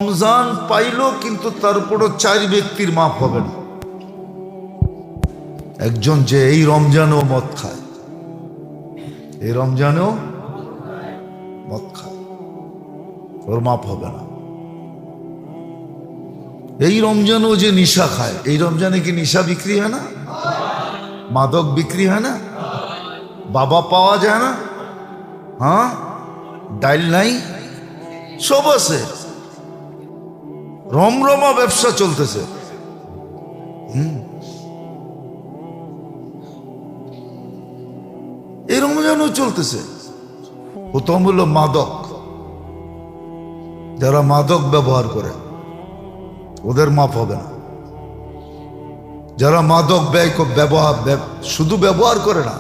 Ramzan pile কিন্তু তারপরও 4 ব্যক্তির মাপ হবে না। একজন যে এই রমজানেও মদ খায়, এই রমজানেও মদ খায়, ওর মাপ হবে না। এই রমজানেও যে নিশা খায়, এই রমজানে কি নিশা বিক্রি হয় না? মাদক বিক্রি হয় না? বাবা পাওয়া যায় না? হ্যাঁ, ডাইল নাই, সব আছে, রমরমা ব্যবসা চলতেছে। এই রমজানও চলতেছে। প্রথম হলো মাদক। যারা মাদক ব্যবহার করে ওদের মাপ হবে না। যারা মাদক শুধু ব্যবহার করে না,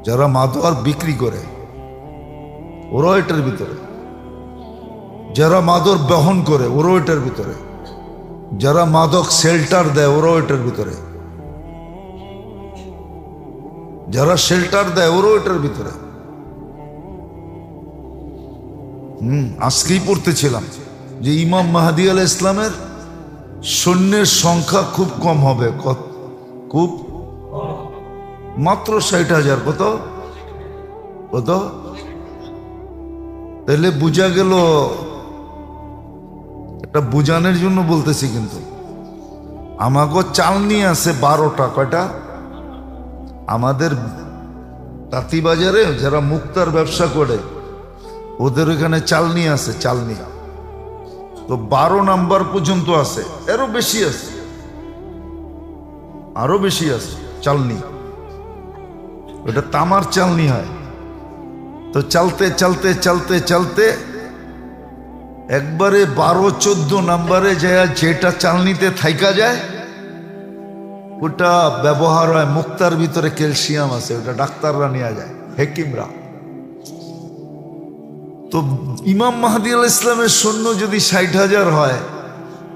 যারা মাদক বিক্রি করে ওরাও এটার ভিতরে, যারা মাদক বহন করে ওরাও এটার ভিতরে, যারা মাদক শেল্টার দেয় ওরাও এটার ভিতরে, যারা শেল্টার দেয় ওরাও এটার ভিতরে। আজকেই পড়তেছিলাম যে ইমাম মাহদী আলাইহিস ইসলামের সৈন্যের সংখ্যা খুব কম হবে। খুব মাত্র 60,000। কত কত? তাহলে বুঝা গেল, এটা বুঝানোর জন্য বলতেছি, কিন্তু আমাকে চালনি আছে 12টা। কয়টা? আমাদের তাঁতিবাজারে যারা মুক্তার ব্যবসা করে ওদের এখানে চালনি আছে, চালনি তো 12 নাম্বার পর্যন্ত আছে, আরো বেশি আছে, আরো বেশি আছে চালনি। ওটা তামার চালনি হয়। তো চলতে চলতে চলতে চলতে একবারে 12-14 নাম্বারে যায়, যেটা চালনিতে থাইকা যায় ওটা ব্যবহার হয়। মুক্তার ভিতরে ক্যালসিয়াম আছে, ওটা ডাক্তাররা নিয়ে যায়, হেকিমরা। তো ইমাম মাহদী আলাইহিস ইসলামের সৈন্য যদি 60,000 হয়,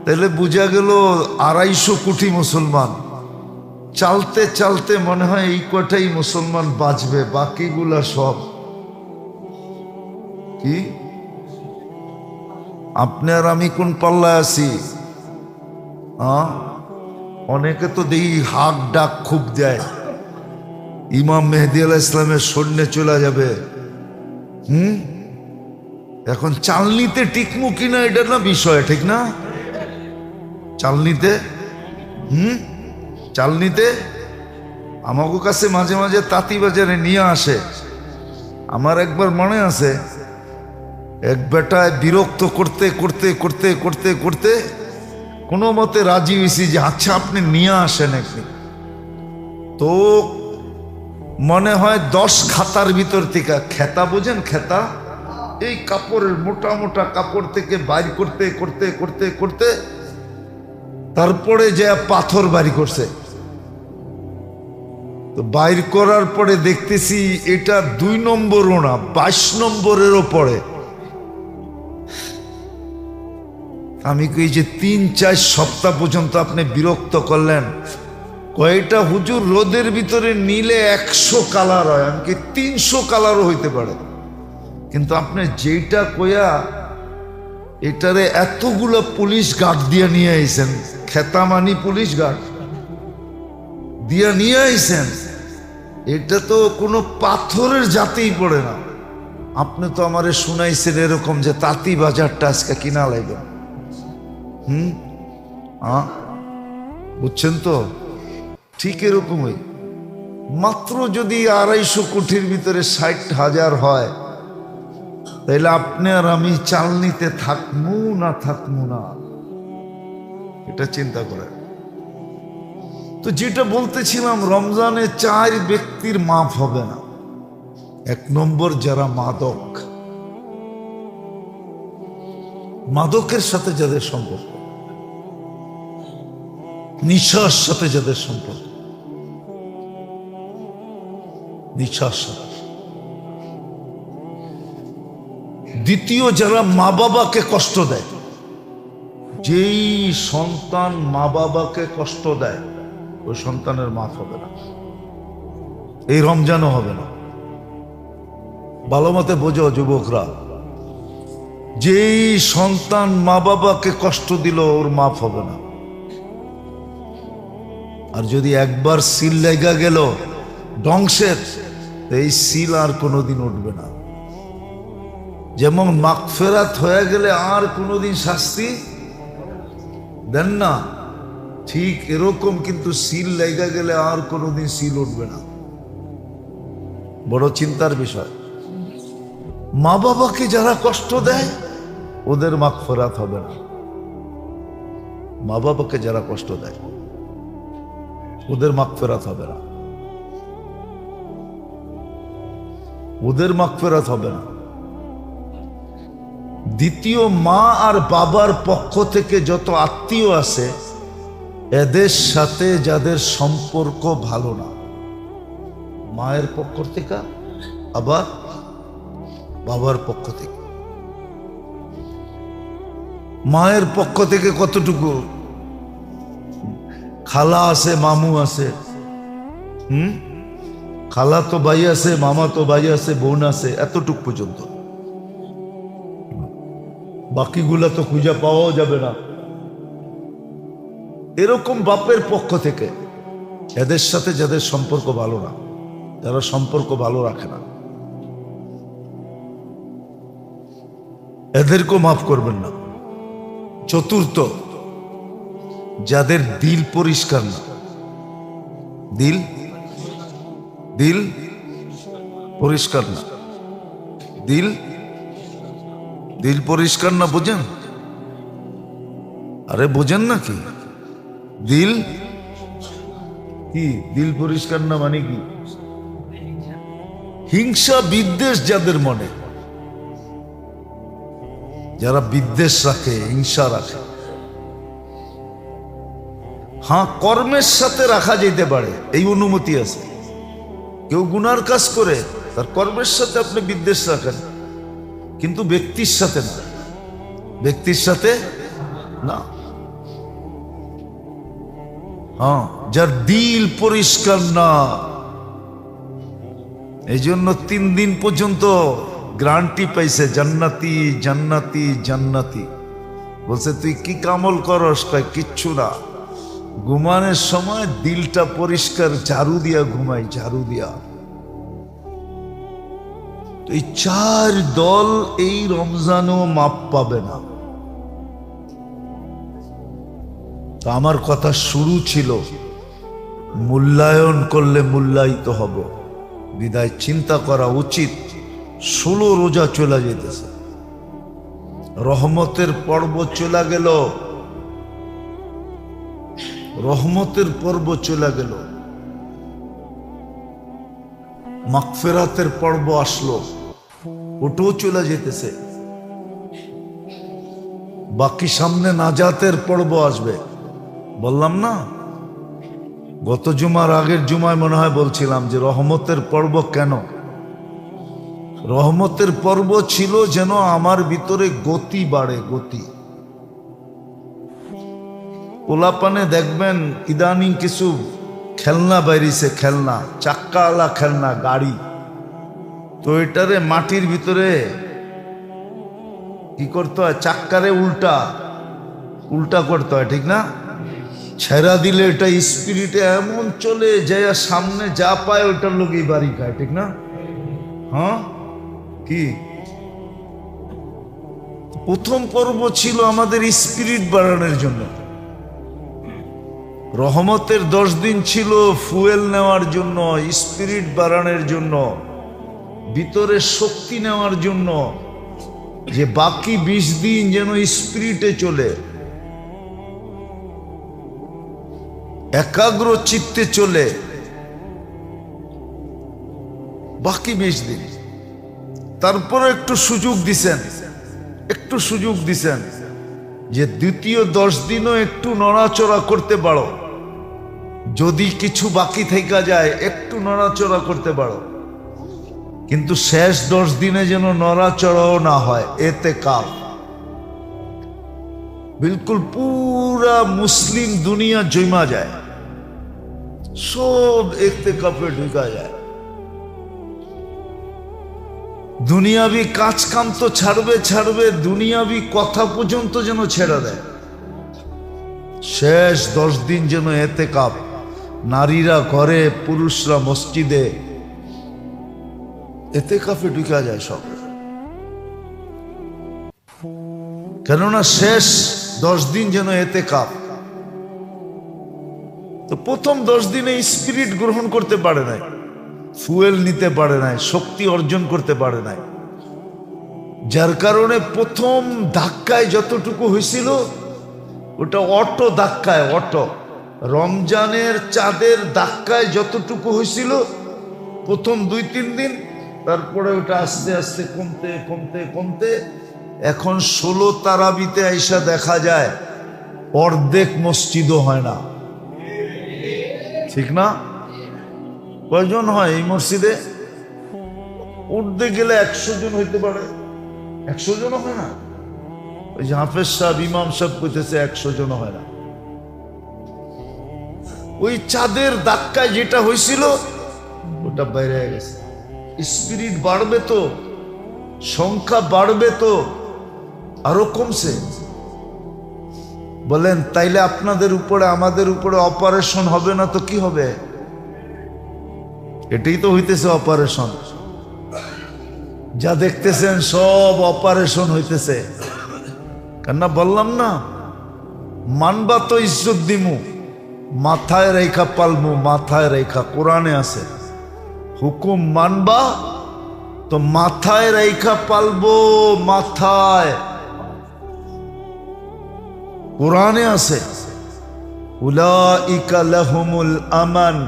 তাহলে বোঝা গেল 250 কোটি মুসলমান। চালতে চালতে মনে হয় এই কটাই মুসলমান বাঁচবে, বাকিগুলা সব কি? আপনি আর আমি কোন পাল্লায় আছি? অনেকে তো দেখি হাক ডাক খুব দেয়, ইমাম মেহেদী আলাইহিস ইসলামের সৈন্যে চলে যাবে। এখন চালনিতে টিকমু কিনা এটা না বিষয়, ঠিক না? চালনিতে চালনিতে আমাকে কাছে মাঝে মাঝে তাঁতিবাজারে নিয়ে আসে। আমার একবার মনে আছে, এক বেটায় বিরক্ত করতে করতে করতে করতে করতে কোনো মতে রাজি হয়েছি যে আচ্ছা আপনি নিয়ে আসেন একদিন। তো মনে হয় 10 খাতার ভিতর থেকে, খেতা বোঝেন? খেতা, এই কাপড়ের মোটা মোটা কাপড় থেকে বাইর করতে করতে করতে করতে তারপরে যে পাথর বাড়ি করছে। তো বাইর করার পরে দেখতেছি এটা 2 নম্বরও না, 22 নম্বরেরও পড়ে। আমি কই যে 3-4 সপ্তাহ পর্যন্ত আপনি বিরক্ত করলেন। কয়টা হুজুর রোদের ভিতরে নিলে 100 কালার হয়, আমি কি 300 কালারও হইতে পারে, কিন্তু আপনি যেটা কয়া এটারে এতগুলো পুলিশ গার্ড দিয়ে নিয়ে আইছেন, খেতামানি পুলিশ গার্ড দিয়ে নিয়ে আইছেন, এটা তো কোনো পাথরের জাতেই পড়ে না। আপনি তো আমারে শুনাইছেন এরকম যে তাঁতি বাজারটা আজকে কিনা লাগবে। বুঝছেন তো? ঠিক এরকমই। মাত্র যদি 250 কোটির ভিতরে 60,000 হয়, তাইলে আপনি আর আমি চালনিতে থাকমু না থাকমু না, এটা চিন্তা করেন। তো যেটা বলতেছিলাম, রমজানে 4 ব্যক্তির মাফ হবে না। 1 নম্বর যারা মাদকের সাথে যাদের সম্পর্ক, নিঃশ্বাস সাথে যাদের সম্পর্ক, নিঃশ্বাস সাথে। দ্বিতীয়, যারা মা বাবাকে কষ্ট দেয়। যেই সন্তান মা বাবাকে কষ্ট দেয় ওই সন্তানের মাফ হবে না, এই রমজানও হবে না। ভালো মতে বোঝো যুবকরা, যেই সন্তান মা বাবাকে কষ্ট দিল ওর মাফ হবে না। আর যদি একবার সিল লেগা গেল ধ্বংসের, এই সিল আর কোনোদিন উঠবে না। যেমন মাগফিরাত হয়ে গেলে আর কোনোদিন শাস্তি দেন না, ঠিক এরকম কিন্তু সিল লেগা গেলে আর কোনোদিন সিল উঠবে না। বড় চিন্তার বিষয়। মা বাবাকে যারা কষ্ট দেয় ওদের মাগফিরাত হবে না। মা বাবাকে যারা কষ্ট দেয় ওদের মাগফিরাত হবে না, ওদের মাগফিরাত হবে না। দ্বিতীয়, মা আর বাবার পক্ষ থেকে যত আত্মীয় আছে এদের সাথে যাদের সম্পর্ক ভালো না, মায়ের পক্ষ থেকে আবার বাবার পক্ষ থেকে। মায়ের পক্ষ থেকে কতটুকু? খালা আছে, মামু আছে, খালা তো ভাই আছে, মামা তো ভাই আছে, বোন আছে, এতটুক পর্যন্ত। বাকিগুলা তো খুঁজে পাওয়াও যাবে না। এরকম বাপের পক্ষ থেকে এদের সাথে যাদের সম্পর্ক ভালো না, যারা সম্পর্ক ভালো রাখে না, এদেরকেও মাফ করবেন না। চতুর্থ, যাদের দিল পরিষ্কার না, দিল দিল পরিষ্কার না, দিল দিল পরিষ্কার না, বোঝেন? আরে বোঝেন না কি? দিল কি? দিল পরিষ্কার না মানে কি? হিংসা বিদ্বেষ যাদের মনে, যারা বিদ্বেষ রাখে, হিংসা রাখে। হ্যাঁ, কর্মের সাথে রাখা যেতে পারে, এই অনুমতি আছে। কেউ গুনার কাজ করে তার কর্মের সাথে আপনি বিদ্বেষ রাখেন, কিন্তু ব্যক্তির সাথে না, ব্যক্তির সাথে না। হ্যাঁ, যার দিল পরিষ্কার না, এই জন্য 3 দিন পর্যন্ত গ্যারান্টি পাইছে, জান্নাতি জান্নাতি জান্নাতি। বলছে তুই কি কামল করস? কয় কিচ্ছু না, ঘুমানোর সময় দিলটা পরিষ্কার ঝাড়ু দিয়া ঘুমাই, ঝাড়ু দিয়া। এই 4 দল এই রমজানও মাপ পাবে না। তো আমার কথা শুরু ছিল মূল্যায়ন করলে মূল্যায়িত হব, বিদায় চিন্তা করা উচিত। 16 রোজা চলে যেতেছে, রহমতের পর্ব চলে গেল, রহমতের পর্ব চলে গেল, মাগফিরাতের পর্ব আসলো, ওটাও চলে যেতেছে। বাকি সামনে নাজাতের পর্ব আসবে। বললাম না, গত জুমার আগের জুমায় মনে হয় বলছিলাম যে রহমতের পর্ব কেন? রহমতের পর্ব ছিল যেন আমার ভিতরে গতি বাড়ে, গতি। পোলাপানে দেখবেন ইদানিং কিছু খেলনা বাইরিছে, খেলনা, চাক্কাওয়ালা খেলনা, গাড়ি। তো এটারে মাটির ভিতরে কি করতে হয়? চাক্কারে উল্টা উল্টা করতে হয়, ঠিক না? ছেড়া দিলে এটা স্পিরিটে এমন চলে যায়, সামনে যা পায় ওইটার লোকই বাড়ি খায়, ঠিক না? হ্যাঁ, কি প্রথম পর্ব ছিল আমাদের স্পিরিট বাড়ানোর জন্য। রহমতের 10 দিন ছিল ফুয়েল নেওয়ার জন্য, স্পিরিট বাড়ানোর জন্য, ভিতরে শক্তি নেওয়ার জন্য, যে বাকি 20 দিন যেন স্পিরিটে চলে, একাগ্র চিত্তে চলে। বাকি 20 দিন তারপরে একটু সুযোগ দিছেন, একটু সুযোগ দিছেন যে দ্বিতীয় 10 দিনও একটু নড়াচড়া করতে পারো, যদি কিছু বাকি থেকে যায় একটু নড়াচড়া করতে পারো। কিন্তু শেষ 10 দিনে যেন নড়াচড়াও না হয়। এতেকাফ, বিলকুল পুরা মুসলিম দুনিয়া জমা যায়, সব এতেকাফে ঢুকা যায়। দুনিয়াবি কাজ কাম তো ছাড়বে ছাড়বে, দুনিয়াবি কথা পর্যন্ত যেন ছেড়ে দেয়। শেষ 10 দিন যেন এতেকাফ, নারীরা ঘরে, পুরুষরা মসজিদে, এতেকাফে ঢুকা যায় সব। কেননা শেষ 10 দিন যেন এতেকাফ। তো প্রথম 10 দিনে স্পিরিট গ্রহণ করতে পারে নাই, ফুয়েল নিতে পারে নাই, শক্তি অর্জন করতে পারে নাই, যার কারণে প্রথম ধাক্কায় যতটুকু হয়েছিল ওটা অটো ধাক্কায়, অটো রমজানের চাঁদের ধাক্কায় যতটুকু হয়েছিল প্রথম 2-3 দিন, তারপরে ওটা আস্তে আস্তে কমতে কমতে কমতে এখন 16 তারাবিতে আইসা দেখা যায় অর্ধেক মসজিদও হয় না। ঠিক না? কয়জন হয় এই মসজিদে? উঠতে গেলে 100 জন হইতে পারে, 100 জন হয় না। ওই যে হাফেজ সাহেব, ইমাম সাহেব কইতেছে 100 জন হয় না। ওই চাঁদের ধাক্কায় যেটা হয়েছিল ওটা বাইরে হয়ে গেছে। স্পিরিট বাড়বে তো, সংখ্যা বাড়বে তো, আরো কমছে। বলেন তাইলে আপনাদের উপরে আমাদের উপরে অপারেশন হবে না তো কি হবে? এটাই তো হইতেছে অপারেশন। যা দেখতেছেন সব অপারেশন হইতেছে। কেননা বললাম না, মানবা তো ইজ্জত দিমু, মাথায় রেখা পালমু, মাথায় রেখা কোরআনে আছে। হুকুম মানবা তো মাথায় রেখা পালবো, মাথায় কোরআনে আছে। উলাইকা লাহুমুল আমান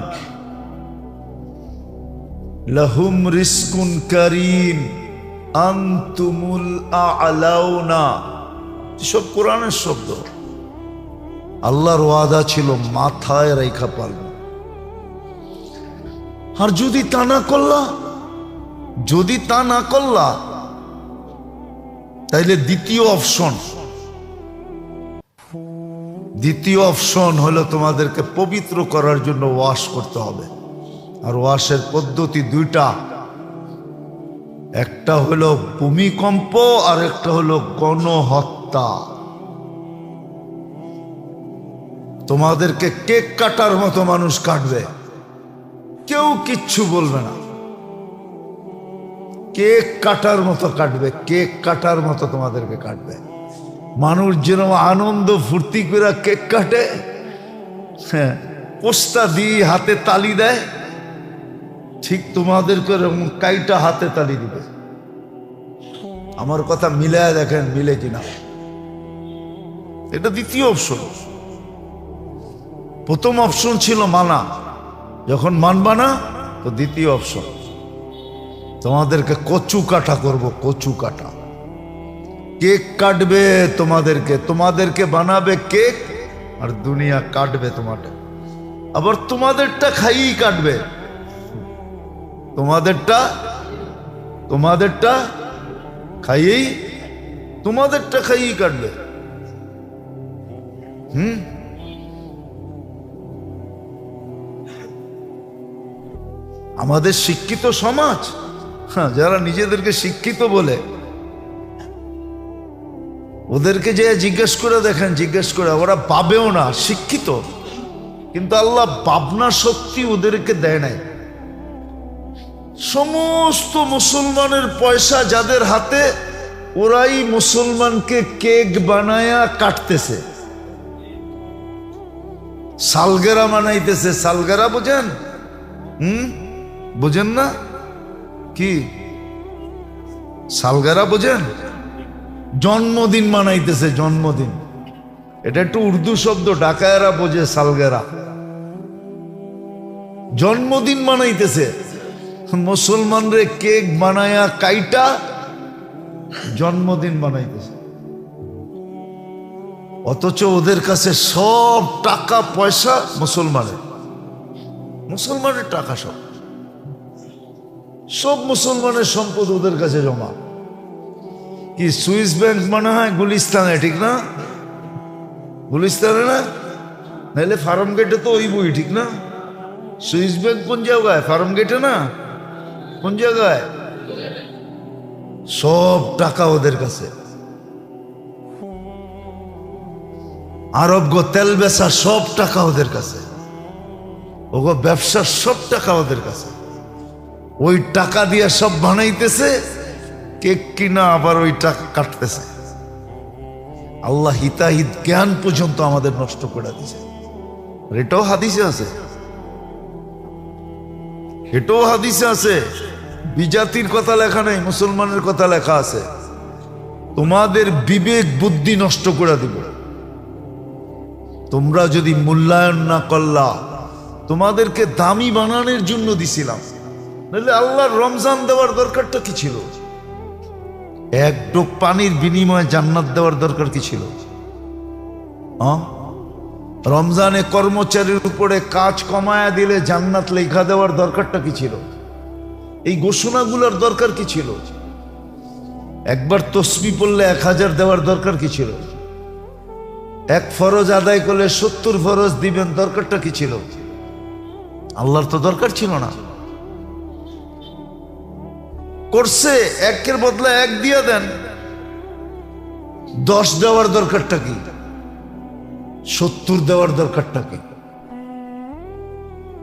লাহুম রিজকুন কারীম আনতুমুল আ'লাউনা। সব কোরআনের শব্দ। আল্লাহর ওয়াদা ছিল মাথায় রেখা পালব। আর যদি তা না করলা, যদি তা না করলা, তাইলে দ্বিতীয় অপশন হলো তোমাদেরকে পবিত্র করার জন্য ওয়াশ করতে হবে। আর ওয়াশের পদ্ধতি 2টা, একটা হলো ভূমিকম্প আর একটা হলো গণহত্যা। তোমাদেরকে কেক কাটার মতো মানুষ কাটবে, কেউ কিচ্ছু বলবে না। কেক কাটার মতো কাটবে, কেক কাটার মতো তোমাদেরকে কাটবে। মানুষ যেন আনন্দ ফুর্তি করে কেক কাটে, হ্যাঁ, পোস্তা দিয়ে হাতে তালি দেয়, ঠিক তোমাদেরকে কাইটা হাতে তালি দিবে। আমার কথা মিলায় দেখেন মিলে কিনা। এটা দ্বিতীয় অপশন। প্রথম অপশন ছিল মানা, যখন মানবা না তো দ্বিতীয় অপশন তোমাদেরকে কচু কাটা করব, কচু কাটা। কেক কাটবে তোমাদেরকে বানাবে কেক, আর দুনিয়া কাটবে তোমাদের। আবার তোমাদেরটা খাইয়েই কাটবে, তোমাদেরটা খাইয়েই কাটবে। আমাদের শিক্ষিত সমাজ, হ্যাঁ, যারা নিজেদেরকে শিক্ষিত বলে, ওদেরকে যে জিজ্ঞেস করে দেখেন, জিজ্ঞেস করে, ওরা পাবেও না শিক্ষিত, কিন্তু আল্লাহ ভাবনা শক্তি ওদেরকে দেয় নাই। সমস্ত মুসলমানের পয়সা যাদের হাতে, ওরাই মুসলমানকে কেক বানায়া কাটতেছে, সালগেরা বানাইতেছে। সালগেরা বোঝেন? বোঝেন না কি সালগেরা বোঝেন? জন্মদিন মানাইতেছে, জন্মদিন। এটা একটু উর্দু শব্দ, ঢাকায়রা বোঝে সালগেরা। জন্মদিন মানাইতেছে, মুসলমানরে কেক বানায়া কাইটা জন্মদিন বানাইতেছে। অথচ ওদের কাছে সব টাকা পয়সা মুসলমানের টাকা, সব মুসলমানের সম্পদ ওদের কাছে জমা। কি সুইস ব্যাংক মনে হয় গুলিস্তানে, ঠিক না? গুলিস্তানে না, নাহলে ফার্ম গেটে তো ওই বই, ঠিক না? সুইস ব্যাংক কোন জায়গায়? ফার্ম গেটে না, কোন জায়গায়? সব টাকা ওদের কাছে। আরব তেল বেচা সব টাকা ওদের কাছে, ওগো ব্যবসার সব টাকা ওদের কাছে। ওই টাকা দিয়ে সব বানাইতেছে, কেক কিনা আবার ওই টাকা কাটতেছে। আল্লাহ হিতাহিত জ্ঞান পর্যন্ত আমাদের নষ্ট করে দিছে। এটাও হাদিসে আছে, এটাও হাদিসে আছে। বিজাতির কথা লেখা নেই, মুসলমানের কথা লেখা আছে। তোমাদের বিবেক বুদ্ধি নষ্ট করে দিব তোমরা যদি মূল্যায়ন না করলা। তোমাদেরকে দামি বানানোর জন্য দিছিলাম, নাহলে আল্লাহর রমজান দেওয়ার দরকারটা কি ছিল? এক ডোক পানির বিনিময়ে জান্নাত দেওয়ার দরকার কি ছিল? রমজানে কর্মচারীর উপরে কাজ কমায়া দিলে জান্নাত লেখা দেওয়ার দরকারটা কি ছিল? এই ঘোষণাগুলোর দরকার কি ছিল? একবার তসবিহ পড়লে 1000 দেওয়ার দরকার কি ছিল? এক ফরজ আদায় করলে 70 ফরজ দিবেন, দরকারটা কি ছিল? আল্লাহর তো দরকার ছিল না। করছে একের বদলে 1 দিয়ে দেন, 10 দেওয়ার দরকারটা কি? 70 দেওয়ার দরকারটা কি?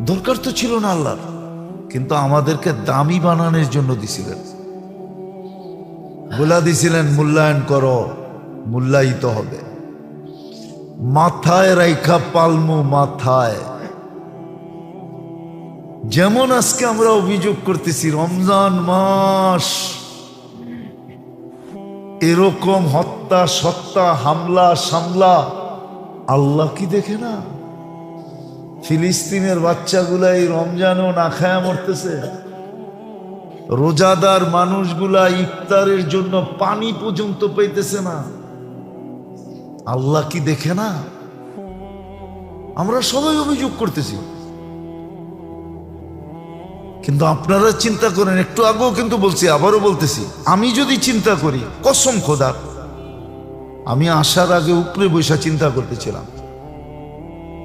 দরকার তো ছিল না আল্লাহর, কিন্তু আমাদেরকে দামি বানানোর জন্য দিছিলেন। বলে দিছিলেন মূল্যায়ন করো, মূল্যায়িত হবে। মাথায় রাইখা পালমু মাথায়। যেমন আজকে আমরা অভিযোগ করতেছি রমজান মাস, এরকম হত্যা সত্তা হামলা সামলা আল্লাহ কি দেখে না? ফিলিস্তিনের বাচ্চাগুলা এই রমজানও না খায়া মরতেছে। রোজাদার মানুষগুলা ইফতারের জন্য পানি পর্যন্ত পাইতেছে না। আল্লাহ কি দেখে না? আমরা সবাই অভিযোগ করতেছি, কিন্তু আপনারা চিন্তা করেন। একটু আগেও কিন্তু বলছি, আবারও বলতেছি, আমি যদি চিন্তা করি, কসম খোদার, আমি আসার আগে উপরে বৈশা চিন্তা করতেছিলাম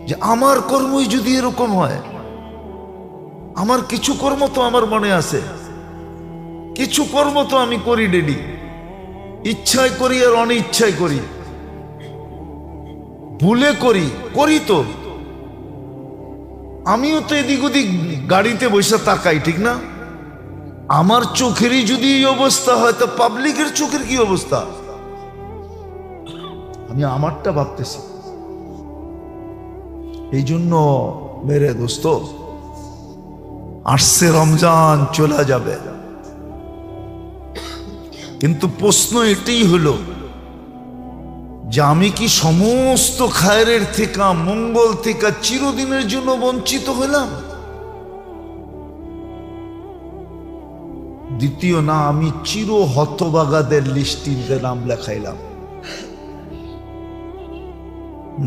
যে আমার কর্মই যদি এরকম হয়। আমার কিছু কর্ম তো আমার মনে আছে, কিছু কর্ম তো আমি করি ডেলি, ইচ্ছায় করি আর অনিচ্ছায় করি, ভুলে করি, করি তো। আমিও তো এদিক ওদিক গাড়িতে বসে তাকাই, ঠিক না? আমার চোখেরই যদি এই অবস্থা হয়, তো পাবলিকের চোখের কি অবস্থা? আমি আমারটা ভাবতেছি। এই জন্য মেরে দোস্ত, আসছে রমজান, চলে যাবে, কিন্তু প্রশ্ন এটাই হলো যে আমি কি সমস্ত খায়রের থেকে, মঙ্গল থেকে চিরদিনের জন্য বঞ্চিত হলাম? দ্বিতীয়, না আমি চির হতভাগাদের লিস্টিতে নাম লেখাইলাম,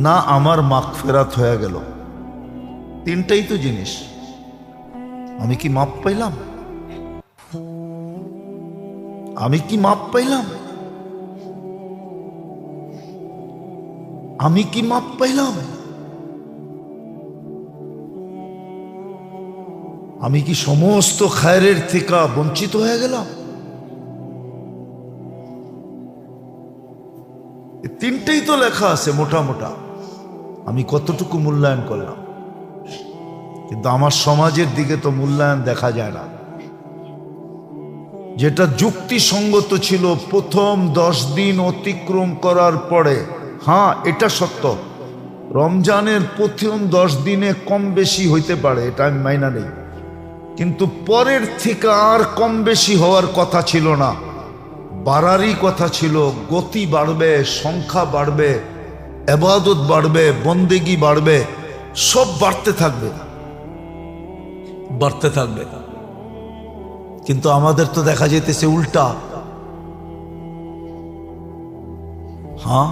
না আমার মাগফিরাত হয়ে গেল। তিনটাই তো জিনিস। আমি কি মাপ পাইলাম? আমি কি মাপ পাইলাম? আমি কি মাপ পাইলাম? আমি কি সমস্ত খায়রের থেকে বঞ্চিত হয়ে গেলাম? তিনটেই তো লেখা আছে মোটা মোটা। আমি কতটুকু মূল্যায়ন করলাম? কিন্তু আমার সমাজের দিকে তো মূল্যায়ন দেখা যায় না। যেটা যুক্তিসঙ্গত ছিল প্রথম 10 দিন অতিক্রম করার পরে, হ্যাঁ এটা সত্য, রমজানের প্রথম 10 দিনে কম বেশি হইতে পারে, এটা আমি মাইনা নেই, কিন্তু পরের থেকে আর কম বেশি হওয়ার কথা ছিল না, বাড়ারই কথা ছিল। গতি বাড়বে, সংখ্যা বাড়বে, ইবাদত বাড়বে, বন্দেগী বাড়বে, সব বাড়তে থাকবে, বাড়তে থাকবে। কিন্তু আমাদের তো দেখা যেতেছে উল্টা। হ্যাঁ,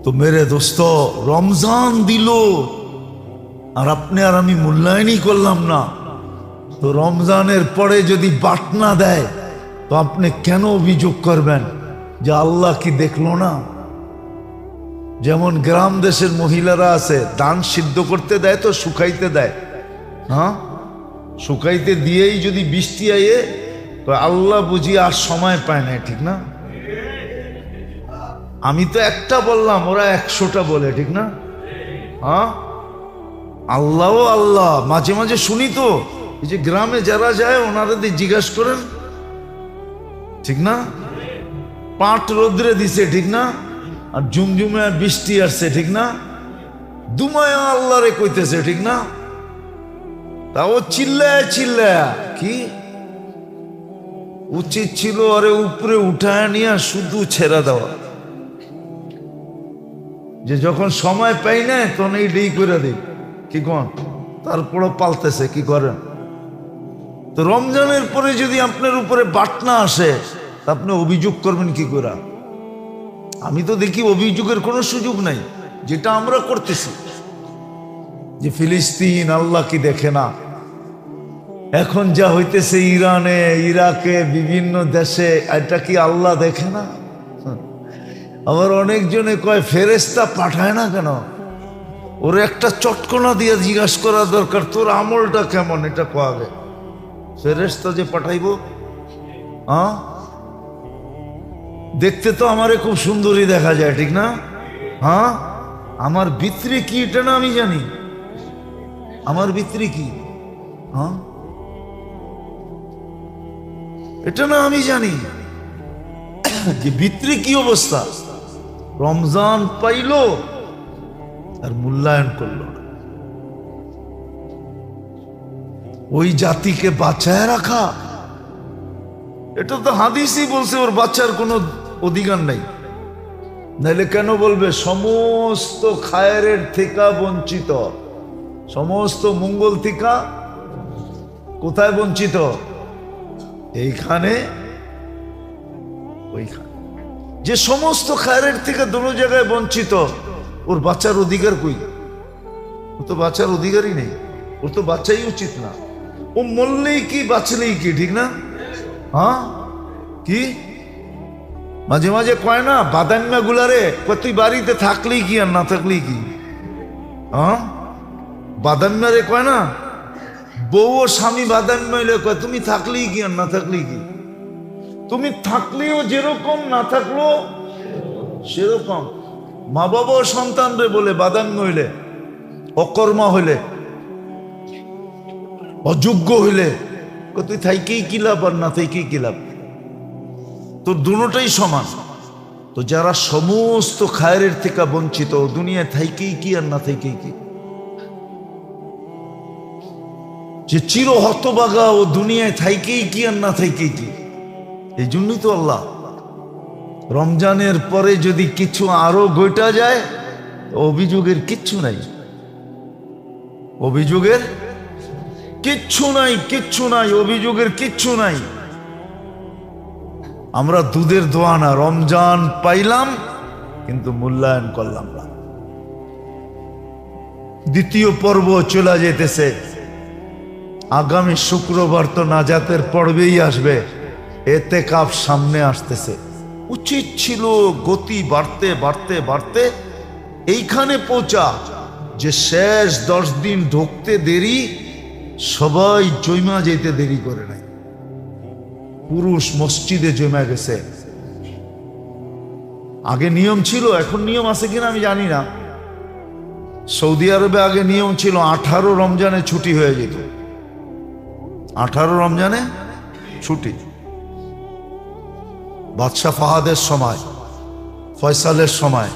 তো মেরে দোস্ত, রমজান দিল আর আপনি আর আমি মূল্যায়নই করলাম না, তো রমজানের পরে যদি বাটনা দেয়, তো আপনি কেন অভিযোগ করবেন যে আল্লাহ কি দেখলো না? যেমন গ্রাম দেশের মহিলারা আছে, ধান সিদ্ধ করতে দেয় তো শুকাইতে দেয়, হ্যাঁ, শুকাইতে দিয়েই যদি বৃষ্টি আয়ে তো আল্লাহ বুঝি আর সময় পায় না, ঠিক না? আমি তো একটা বললাম, ওরা 100টা বলে, ঠিক না? হ্যাঁ, আল্লাহ আল্লাহ মাঝে মাঝে শুনি তো, এই যে গ্রামে যারা যায় ওনাদের জিজ্ঞাসা করেন, ঠিক না? পাট রোদ্রে দিছে, ঠিক না? আর ঝুমঝুমে বৃষ্টি আসছে, ঠিক না? দুমায়া আল্লাহ রে কইতেছে, ঠিক না? তাও চিল্লায় চিল্লায়, কি উচিত ছিল আরে উপরে উঠায় নিয়ে শুধু ছেড়া দেওয়া, যে যখন সময় পাই না তখন এই ডেই করে দিই, কি কোন? তারপরও পালতেছে, কি করেন? তো রমজানের পরে যদি আপনার উপরে বাটনা আসে তা আপনি অভিযোগ করবেন কি করে? আমি তো দেখি অভিযোগের কোনো সুযোগ নাই, যেটা আমরা করতেছি। যে ফিলিস্তিন আল্লাহ কি দেখে না? এখন যা হইতেছে ইরানে, ইরাকে, বিভিন্ন দেশে, এটা কি আল্লাহ দেখে না? আবার অনেকজনে কয় ফেরেশতা পাঠায় না কেন? ওর একটা চটকনা দিয়ে জিজ্ঞাসা করা দরকার, তোর আমলটা কেমন, এটা কবে ফেরেশতা যে পাঠাইবো? হ্যাঁ, দেখতে তো আমারে খুব সুন্দরী দেখা যায়, ঠিক না? হ্যাঁ, আমার ভিতরে কি এটা না আমি জানি, আমার ভিতরে কি, হ্যাঁ এটা না আমি জানি, যে ভিতরে কি অবস্থা। রমজান পাইলো আর মূল্যায়ন করলো না। ওই জাতিকে বাঁচায় রাখা, এটা তো হাদিসই বলছে ওর বাচ্চার কোনো অধিকার নাই। নাইলে কেন বলবে সমস্ত খায়ের থেকে বঞ্চিত, সমস্ত মঙ্গল থেকে কোথায় বঞ্চিত? এইখানে, ওইখানে। যে সমস্ত খায়ের থেকে দোনো জায়গায় বঞ্চিত, ওর বাচ্চার অধিকার কই? ও তো বাচ্চার অধিকারই নেই, ওর তো বাচ্চাই উচিত না। ও মরলেই কি বাঁচলেই কি, ঠিক না? হ্যাঁ, কি মাঝে মাঝে কয় না বাদান্না গুলারে, তুই বাড়িতে থাকলেই কি আর না থাকলেই কি? হ্যাঁ, বাদান্না রে কয় না, বউ ও স্বামী বাদান্না হইলে কয় তুমি থাকলেই কি আর না থাকলেই কি? তুমি থাকলেও যেরকম, না থাকলেও সেরকম। মা বাবা সন্তান রে বলে বাদান্য হইলে, অকর্মা হইলে, অযোগ্য হইলে তুই থাইকেই কি লাভ আর না থাইকেই কি লাভ? তো দুটোটাই সমান। তো যারা সমস্ত খায়ের থেকে বঞ্চিত, দুনিয়ায় থাইকেই কি আর না থাইকেই কি? যে চির হতবাগা, ও দুনিয়ায় থাইকেই কি আর না থাইকেই কি? এই জন্যই তো আল্লাহ রমজানের পরে যদি কিছু আরো ঘটা যায়, অভিযোগের কিচ্ছু নাই, অভিযোগের কিচ্ছু নাই, কিচ্ছু নাই, অভিযোগের কিচ্ছু নাই। আমরা দুধের দোয়া না, রমজান পাইলাম কিন্তু মূল্যায়ন করলাম না। দ্বিতীয় পর্ব চলে যেতেছে, আগামী শুক্রবার তো নাজাতের পর্বেই আসবে, এতেকাফ সামনে আসতেছে। উচিত ছিল গতি বাড়তে বাড়তে বাড়তে এইখানে পৌঁছা, যে শেষ 10 দিন ঢুকতে দেরি, সবাই জৈমা যেতে দেরি করে নাই। পুরুষ মসজিদে জমা গেছে। আগে নিয়ম ছিল, এখন নিয়ম আছে কিনা আমি জানি না। সৌদি আরবে আগে নিয়ম ছিল 18 রমজানে ছুটি হয়ে যেত, 18 রমজানে ছুটি। বাদশাহ ফাহাদের সময়, ফয়সালের সময়,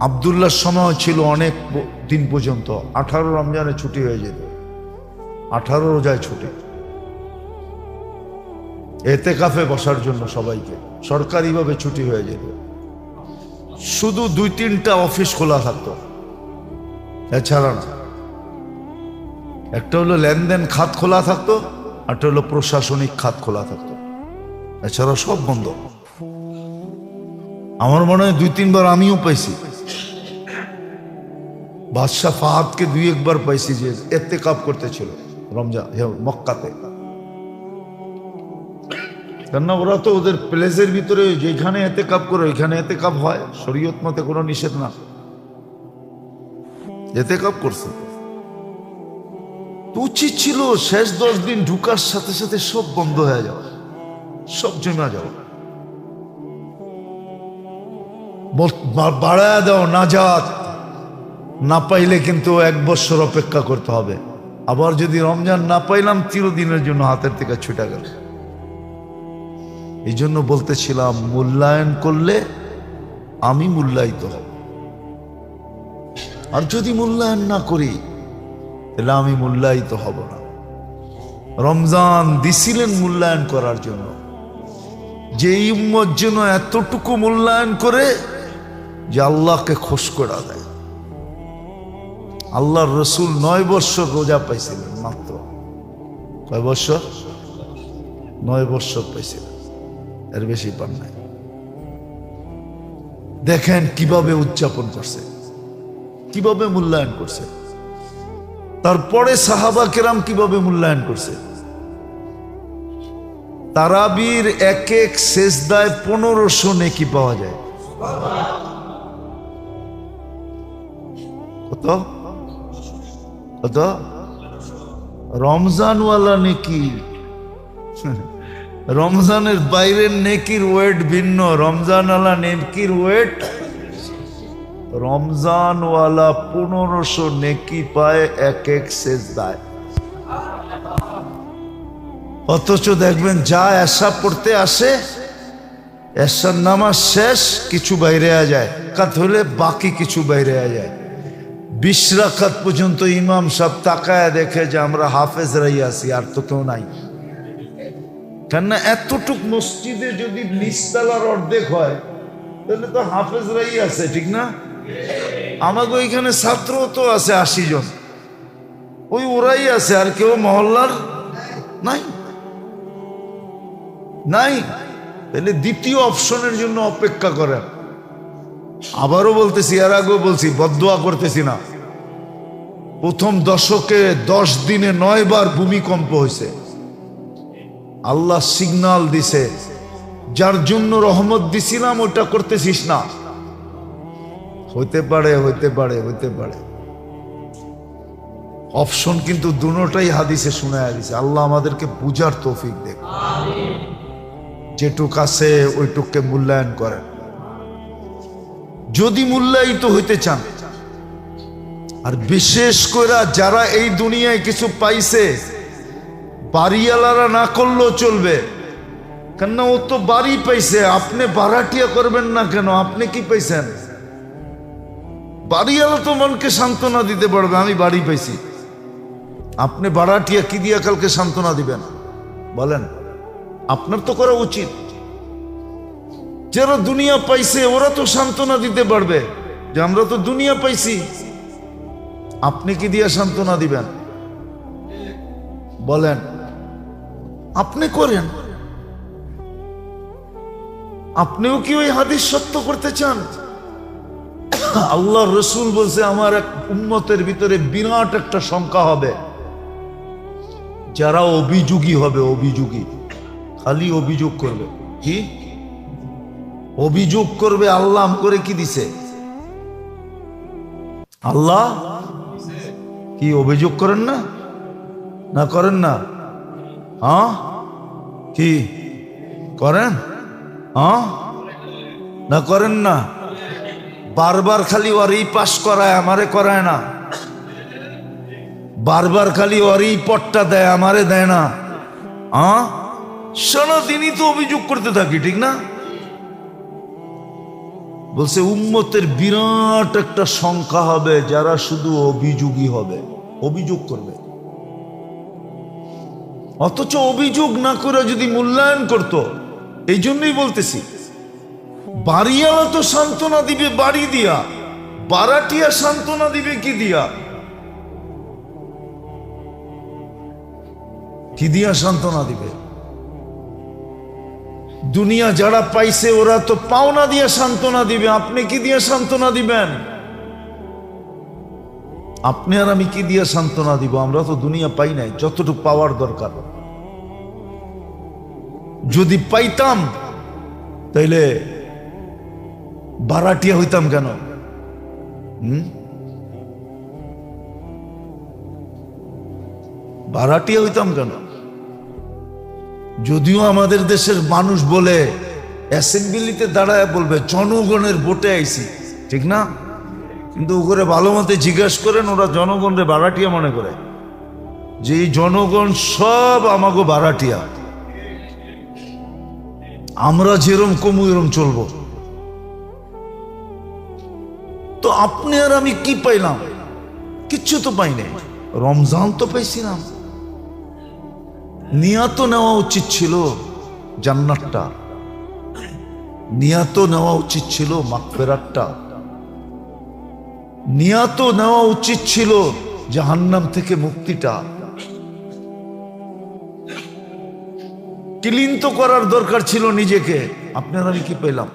আবদুল্লাহর সময় ছিল অনেক দিন পর্যন্ত 18 রমজানে ছুটি হয়ে যেত, 18 রোজায় ছুটি। এতেকাফে বসার জন্য সবাইকে সরকারিভাবে ছুটি হয়ে যেত। শুধু 2-3টা অফিস খোলা থাকতো, এছাড়া না। একটা হলো লেনদেন খাত খোলা থাকতো, একটা হলো প্রশাসনিক খাত খোলা থাকতো, এছাড়া সব বন্ধ। আমার মনে হয় 2-3 বার আমিও পাইছি। বাদশাহ ফাহাদকে 2-1 বার পাইছি যে ইতিকাফ করতেছিল রমজান মক্কাতে। কেননা ওরা তো ওদের প্লেসের ভিতরে যেখানে ইতিকাফ করে ওইখানে ইতিকাফ হয়, শরীয়ত মতে কোনো নিষেধ না, ইতিকাফ করছে। তো উচিত ছিল শেষ 10 দিন ঢুকার সাথে সাথে সব বন্ধ হয়ে যাওয়া, সব জমা যাওয়া। বাড়ায় দাও নাজাত, না পাইলে কিন্তু 1 বছর অপেক্ষা করতে হবে। আবার যদি রমজান না পাইলাম, চিরদিনের জন্য হাতের থেকে ছুটে গেল। এই জন্য বলতেছিলাম, মূল্যায়ন করলে আমি মূল্যায়িত হব, আর যদি মূল্যায়ন না করি তাহলে আমি মূল্যায়িত হব না। রমজান দিছিলেন মূল্যায়ন করার জন্য, যে উম্মত যেন এতটুকু মূল্যায়ন করে যে আল্লাহকে খুশ করে দেয়। আল্লাহর রসুল 9 বছর রোজা পাইছিলেন মাত্র। কয় বছর? 9 বছর পাইছিলেন, এর বেশি পান নাই। দেখেন কিভাবে উদযাপন করছে, কিভাবে মূল্যায়ন করছে। তারপরে সাহাবা কেরাম কিভাবে মূল্যায়ন করছে। তারাবির এক এক সেজদায় 1500 নেকি পাওয়া যায়। কত কত? রমজানওয়ালা নেকি, রমজানের বাইরের নেকির ওয়েট ভিন্ন, রমজানওয়ালা নেকির ওয়েট। রমজানওয়ালা 1500 নেকি পায় এক এক সেজদায়। অথচ দেখবেন যা এশা পড়তে আসে, এশার নামাজ শেষ, কিছু বাইরে যায়, কাত হলে বাকি কিছু বাইরে যায়। 20 রাকাত পর্যন্ত ইমাম সাহেব তাকায় দেখে যে আমরা হাফেজরাই আছি, আর তো কেউ নাই। কেননা এতটুক মসজিদে যদি নিচতলার অর্ধেক হয় তাহলে তো হাফেজরাই আছে, ঠিক না? আমাকে ওইখানে ছাত্র তো আছে 80 জন, ওই ওরাই আছে, আর কেউ মহল্লার নাই নাই। তাহলে দ্বিতীয় অপশনের জন্য অপেক্ষা করেন। আবারও বলতেছি, এর আগেও বলছি, বদদোয়া করতেছি না। প্রথম দশকে 10 দিনে 9 বার ভূমিকম্প হয়েছে। আল্লাহ সিগন্যাল দিছে, যার জন্য রহমত দিছিলাম ওটা করতেছিস না। হইতে পারে হইতে পারে হইতে পারে, অপশন কিন্তু দুটোটাই হাদিসে শুনায়া দিছে। আল্লাহ আমাদেরকে বুঝার তৌফিক দেখ, যেটুক আছে ওইটুককে মূল্যায়ন করেন। যদি মূল্যায়িত হইতে চান, আর বিশেষ করে যারা এই দুনিয়ায় কিছু পাইছে, বাড়িওয়ালারা না করলেও চলবে, কেননা ও তো বাড়ি পাইছে। আপনি ভাড়াটিয়া করবেন না কেন? আপনি কি পাইছেন? বাড়িওয়ালা তো মনকে সান্ত্বনা দিতে পারবে, আমি বাড়ি পাইছি। আপনি ভাড়াটিয়া কি দিয়া কালকে সান্ত্বনা দিবেন বলেন? আপনার তো করা উচিত। যারা দুনিয়া পাইছে ওরা তো সান্ত্বনা দিতে পারবে যে আমরা তো দুনিয়া পাইছি। আপনি কি দিয়া সান্ত্বনা দিবেন বলেন? আপনি করেন। আপনিও কি ওই হাদিস সত্য করতে চান? আল্লাহ রসুল বলছে, আমার এক উম্মতের ভিতরে বিরাট একটা সংখ্যা হবে যারা অভিযোগী হবে। অভিযোগী, খালি অভিযোগ করবে। কি অভিযোগ করবে? আল্লাহ করে কি দিছে? আল্লাহ কি অভিযোগ করেন না? না করেন না? হ্যাঁ, কি করেন? হ্যাঁ, না করেন না? বারবার খালি ওরই পাশ করায়, আমারে করায় না। বারবার খালি ওরই পটটা দেয়, আমারে দেয় না। হ্যাঁ, সারাদিনই তো অভিযোগ করতে থাকি, ঠিক না? বলছে উম্মতের বিরাট একটা সংখ্যা হবে যারা শুধু অভিযোগী হবে, অভিযোগ করবে। অথচ অভিযোগ না করে যদি মূল্যায়ন করত, এই জন্যই বলতেছি, বাড়িওয়ালা তো সান্ত্বনা দিবে বাড়ি দিয়া, বারাটিয়া সান্ত্বনা দিবে কি দিয়া? কি দিয়া সান্ত্বনা দিবে? দুনিয়া যারা পাইছে ওরা তো পাওনা দিয়ে সান্ত্বনা দিবে। আপনি কি দিয়ে সান্ত্বনা দিবেন? আপনি আর আমি কি দিয়ে সান্ত্বনা দিব? আমরা তো দুনিয়া পাই নাই যতটুকু পাওয়ার দরকার। যদি পাইতাম তাইলে বারাটিয়া হইতাম কেন? ভাড়াটিয়া হইতাম কেন? যদিও আমাদের দেশের মানুষ বলে, অ্যাসেম্বলিতে দাঁড়ায় বলবে জনগণের ভোটে আইছি, ঠিক না? কিন্তু ওরে ভালো মতে জিজ্ঞাসা করেন, ওরা জনগণরে ভাড়াটিয়া মনে করে, যে এই জনগণ সব আমাগো ভাড়াটিয়া, আমরা যেরম কমু এরম চলবো। তো আপনি আর আমি কি পাইলাম? কিচ্ছু তো পাই নাই। রমজান তো পাইছিলাম। নিয়াত নেওয়া উচিত ছিল জান্নাতটা, নিয়াত নেওয়া উচিত ছিল মাগফিরাতটা, নিয়াত নেওয়া উচিত ছিল জাহান্নাম থেকে মুক্তিটা। ক্লিন তো করার দরকার ছিল নিজেকে। আপনার আমি কি পেলাম?